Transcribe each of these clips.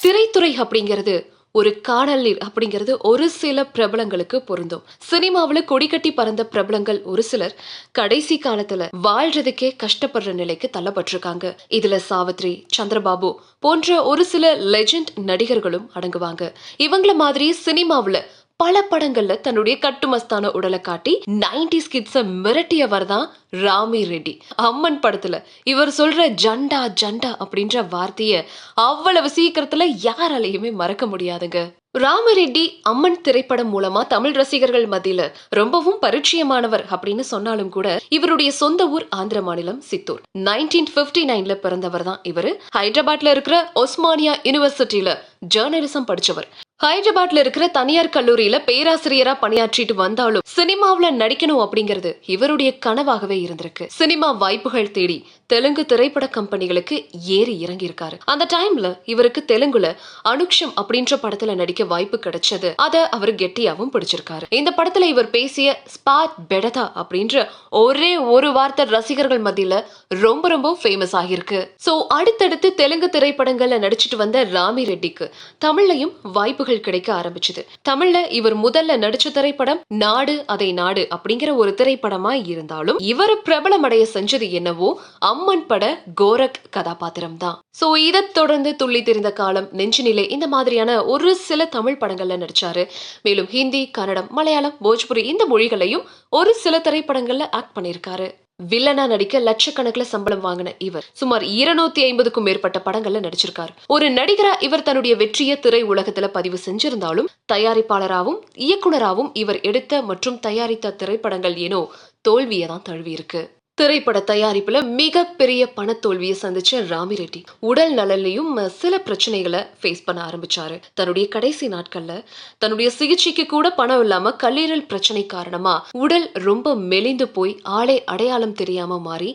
திரைத்துறை அப்படிங்கிறது ஒரு காணல் நீர் அப்படிங்கிறது ஒரு சில பிரபலங்களுக்கு பொருந்தும். சினிமாவுல கொடிக்கட்டி பறந்த பிரபலங்கள் ஒரு சிலர் கடைசி காலத்துல வாழ்றதுக்கே கஷ்டப்படுற நிலைக்கு தள்ளப்பட்டிருக்காங்க. இதுல சாவித்ரி, சந்திரபாபு போன்ற ஒரு சில லெஜெண்ட் நடிகர்களும் அடங்குவாங்க. இவங்கள மாதிரி சினிமாவுல பல படங்கள்ல தன்னுடைய கட்டுமஸ்தான உடலை காட்டி 90s கிட்ஸ மிரட்டியவர் தான் ராமி ரெட்டி. அம்மன் படத்துல இவர் சொல்ற ஜண்டா ஜண்டா அப்படின்ற வார்த்தைய அவ்வளவு சீக்கிரத்துல யாராலையுமே மறக்க முடியாதுங்க. ராமரெட்டி அம்மன் திரைப்படம் மூலமா தமிழ் ரசிகர்கள் மத்தியில ரொம்பவும் பரிச்சயமானவர் அப்படின்னு சொன்னாலும் கூட இவருடைய சொந்த ஊர் ஆந்திர மாநிலம் சித்தூர். 1959ல பிறந்தவர் தான் இவரு. ஹைதராபாத்ல இருக்கிற ஒஸ்மானியா யூனிவர்சிட்டியில ஜேர்னலிசம் படிச்சவர். ஹைதராபாத்ல இருக்கிற தனியார் கல்லூரியில பேராசிரியரா பணியாற்றிட்டு வந்தாலும் சினிமாவுல நடிக்கணும் அப்படிங்கிறது இவருடைய கனவாகவே இருந்திருக்கு. சினிமா வாய்ப்புகள் தேடி தெலுங்கு திரைப்பட கம்பெனிகளுக்கு ஏறி இறங்கி இருக்காரு. அந்த டைம்ல இவருக்கு தெலுங்குல அனுக்ஷம் அப்படின்ற படத்துல நடிக்க வாய்ப்பு கிடைச்சது. அத அவர் கெட்டியாவும் பிடிச்சிருக்காரு. இந்த படத்துல இவர் பேசிய ஸ்பாட் பெடதா அப்படின்ற ஒரே ஒரு வார்த்தை ரசிகர்கள் மத்தியில ரொம்ப ரொம்ப ஃபேமஸ் ஆகிருக்கு. சோ அடுத்தடுத்து தெலுங்கு திரைப்படங்கள்ல நடிச்சிட்டு வந்த ராமி ரெட்டிக்கு தமிழ்லையும் வாய்ப்புகள் கிடைக்க ஆரம்பிச்சது. தமிழ்ல இவர் முதல்ல நடிச்ச திரைப்படம் நாடு அதை நாடு அப்படிங்கிற ஒரு திரைப்படமா இருந்தாலும் இவர் பிரபலமடைய செஞ்சது என்னவோ அம்மன் பட கோரக் கதாபாத்திரம் தான். சோ இதை தொடர்ந்து துள்ளி தெரிந்த காலம், நெஞ்சுநிலை இந்த மாதிரியான ஒரு சில தமிழ் படங்கள்ல நடிச்சாரு. மேலும் ஹிந்தி, கன்னடம், மலையாளம், போஜ்புரி இந்த மொழிகளையும் ஒரு சில திரைப்படங்கள்ல ஆக்ட் பண்ணிருக்காரு. வில்லனா நடிக்க லட்சக்கணக்கில் சம்பளம் வாங்கின இவர் சுமார் 250க்கும் மேற்பட்ட படங்கள்ல நடிச்சிருக்காரு. ஒரு நடிகரா இவர் தன்னுடைய வெற்றியை திரை உலகத்துல பதிவு செஞ்சிருந்தாலும் தயாரிப்பாளராகவும் இயக்குனராகவும் இவர் எடுத்த மற்றும் தயாரித்த திரைப்படங்கள் ஏனோ தோல்வியை தான் தழுவி இருக்கு. திரைப்பட தயாரிப்புல மிகப்பெரிய பணத்தோல்வியை சந்திச்ச ராமி ரெட்டி உடல் நலன்லையும் சில பிரச்சனைகளை ஃபேஸ் பண்ண ஆரம்பிச்சாரு. தன்னுடைய கடைசி நாட்கள்ல தன்னுடைய சிகிச்சைக்கு கூட பணம் இல்லாம கல்லீரல் பிரச்சனை காரணமா உடல் ரொம்ப மெலிந்து போய் ஆளே அடையாளம் தெரியாம மாறி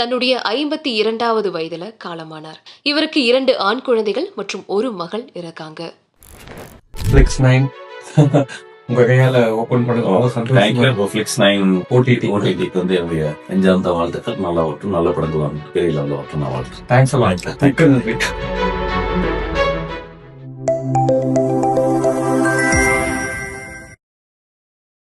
தன்னுடைய 52வது வயதுல காலமானார். இவருக்கு 2 ஆண் குழந்தைகள் மற்றும் ஒரு மகள் இருக்காங்க. உங்க கையால ஓபன் பண்ணுங்க. Flix 9 OTT-க்கு வந்து என்னுடைய நெஞ்சார்ந்த வாழ்த்துக்கள். நல்லா வரட்டும், நல்ல படங்கள் பெரிய லெவலில் வரட்டும். நான் வாழ்த்து. தேங்க்ஸ்.